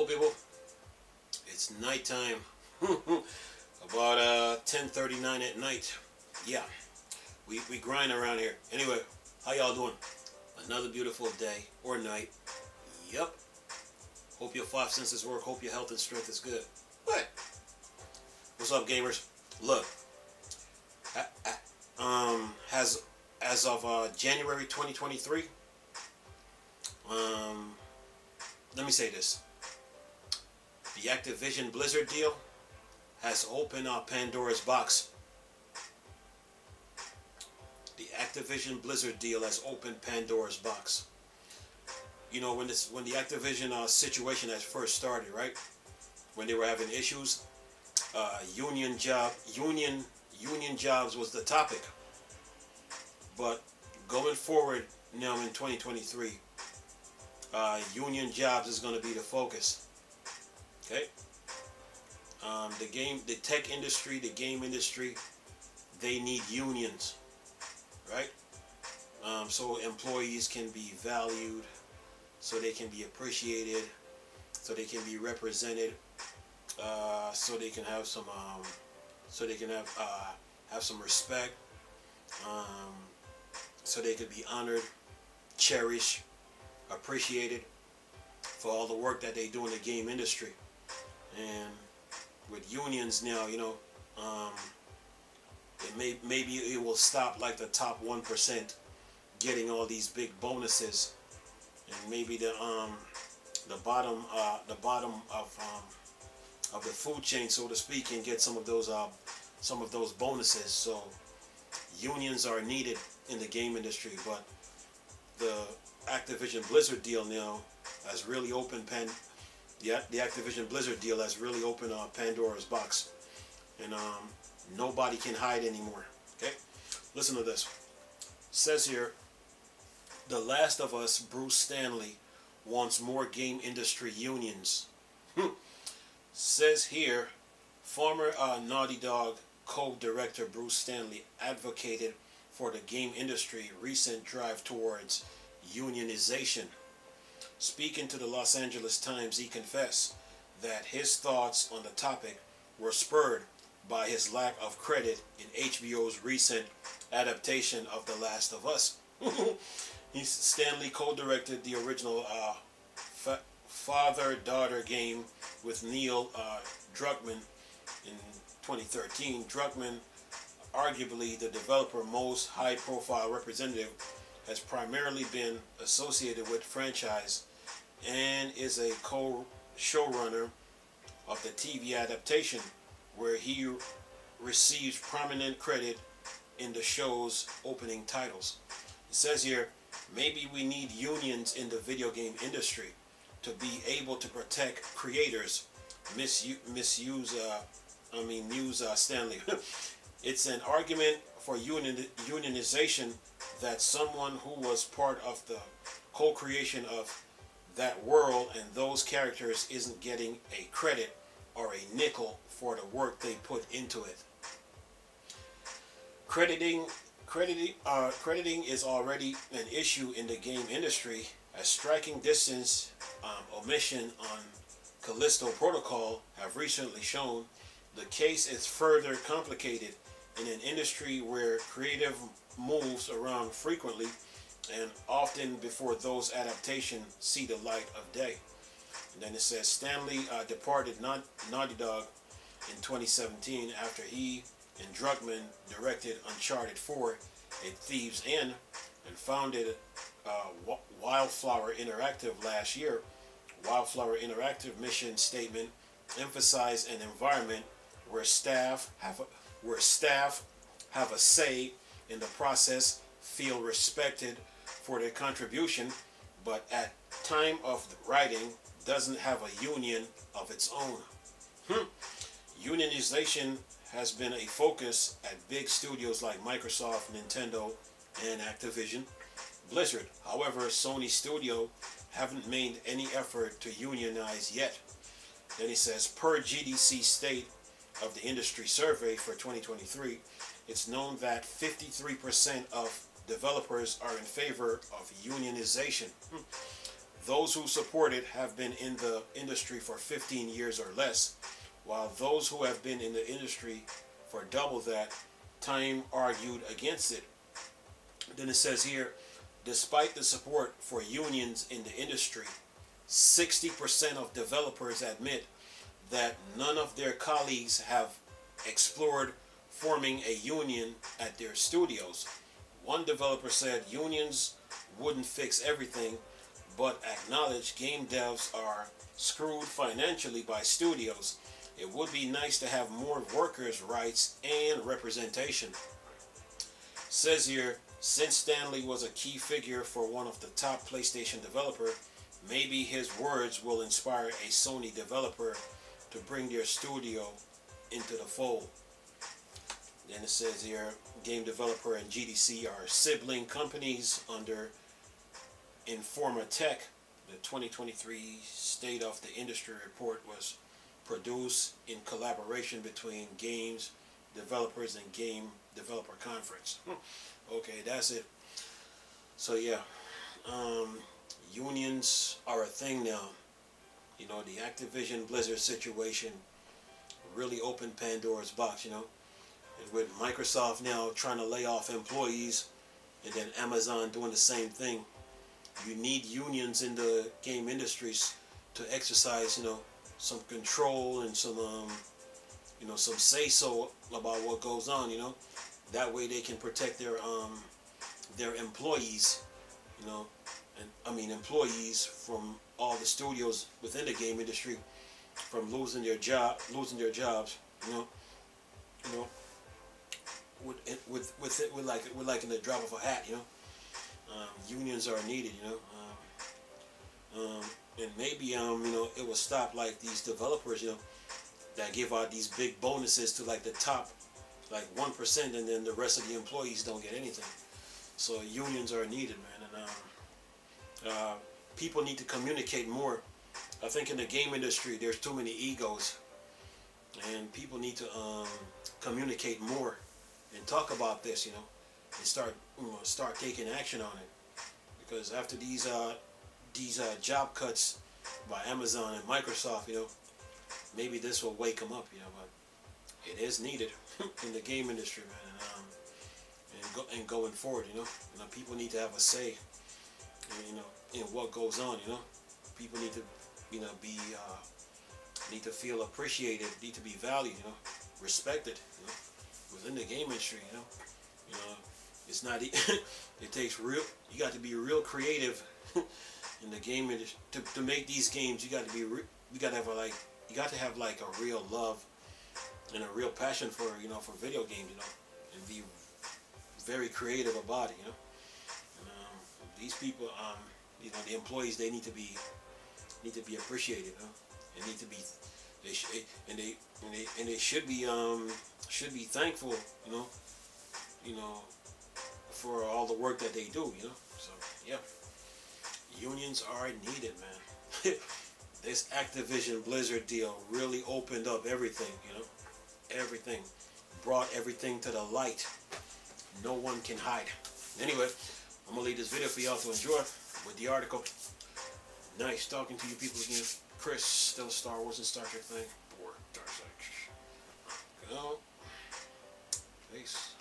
people. It's nighttime. About 10:39 at night. Yeah, we grind around here. Anyway, how y'all doing? Another beautiful day or night. Yep. Hope your five senses work. Hope your health and strength is good. What? What's up, gamers? Look, as of January 2023, let me say this. The Activision Blizzard deal has opened Pandora's box. The Activision Blizzard deal has opened Pandora's box. You know, when the Activision situation had first started, right? When they were having issues, union jobs was the topic. But going forward now in 2023, union jobs is going to be the focus. Okay. The tech industry, the game industry, they need unions, right? So employees can be valued, so they can be appreciated, so they can be represented, so they can have some, have some respect, so they could be honored, cherished, appreciated for all the work that they do in the game industry. And with unions now, you know, maybe it will stop like the top 1% getting all these big bonuses, and maybe the bottom of the food chain, so to speak, can get some of those bonuses. So unions are needed in the game industry, but the Activision Blizzard deal now has really opened the Activision Blizzard deal has really opened Pandora's box, and nobody can hide anymore. Okay, listen to this. It says here, The Last of Us, Bruce Straley wants more game industry unions. Says here, former Naughty Dog co-director Bruce Straley advocated for the game industry recent drive towards unionization. Speaking to the Los Angeles Times, he confessed that his thoughts on the topic were spurred by his lack of credit in HBO's recent adaptation of The Last of Us. Straley co-directed the original father-daughter game with Neil Druckmann in 2013. Druckmann, arguably the developer's most high-profile representative, has primarily been associated with franchise and is a co-showrunner of the TV adaptation, where he receives prominent credit in the show's opening titles. It says here, maybe we need unions in the video game industry to be able to protect creators. Muse Straley. It's an argument for unionization that someone who was part of the co-creation of that world and those characters isn't getting a credit or a nickel for the work they put into it. Crediting is already an issue in the game industry, as striking distance omission on Callisto Protocol have recently shown. The case is further complicated in an industry where creative moves around frequently and often before those adaptations see the light of day. And then it says Straley departed Naughty Dog in 2017 after he and Druckmann directed Uncharted 4, A Thief's End, and founded Wildflower Interactive last year. Wildflower Interactive mission statement emphasized an environment where staff have a say in the process, feel respected for their contribution, but at time of the writing doesn't have a union of its own. Unionization has been a focus at big studios like Microsoft, Nintendo, and Activision Blizzard. However, Sony Studio haven't made any effort to unionize yet. Then he says, per GDC State of the Industry Survey for 2023, it's known that 53% of developers are in favor of unionization. Those who support it have been in the industry for 15 years or less, while those who have been in the industry for double that time argued against it. Then it says here, despite the support for unions in the industry, 60% of developers admit that none of their colleagues have explored forming a union at their studios. One developer said unions wouldn't fix everything, but acknowledged game devs are screwed financially by studios. It would be nice to have more workers' rights and representation. Says here, since Straley was a key figure for one of the top PlayStation developer, maybe his words will inspire a Sony developer to bring their studio into the fold. Then it says here, game developer and GDC are sibling companies under Informa Tech. The 2023 State of the Industry report was produced in collaboration between games developers and game developer conference. Okay, that's it. So yeah, unions are a thing now. You know, the Activision Blizzard situation really opened Pandora's box, you know. And with Microsoft now trying to lay off employees, and then Amazon doing the same thing, you need unions in the game industries to exercise, you know, some control and some, you know, some say-so about what goes on, you know. That way they can protect their employees, you know, and I mean employees from all the studios within the game industry from losing their jobs, you know, with like in the drop of a hat, you know. Unions are needed, you know, and maybe you know, it will stop like these developers, you know, that give out these big bonuses to like the top like 1%, and then the rest of the employees don't get anything. So unions are needed, man, and people need to communicate more. I think in the game industry there's too many egos, and people need to communicate more and talk about this, you know, and start taking action on it. Because after these job cuts by Amazon and Microsoft, you know, maybe this will wake them up, you know. But it is needed in the game industry, man, and going forward, you know, people need to have a say, you know, in what goes on, you know. People need to, you know, need to feel appreciated, need to be valued, you know, respected, you know, within the game industry, you know. It's not, it takes real, you got to be real creative in the game industry to make these games. You got to be, you got to have like a real love and a real passion for, you know, for video games, you know, and be very creative about it, you know. And, these people, you know, the employees, they need to be appreciated, you know, and need to be, they should be thankful, you know, for all the work that they do, you know. So yeah, unions are needed, man. This Activision Blizzard deal really opened up everything, you know. Everything, brought everything to the light. No one can hide. Anyway, I'm gonna leave this video for y'all to enjoy with the article. Nice talking to you people again. Chris, still Star Wars and Star Trek thing. Or Dark Side. Go. Peace.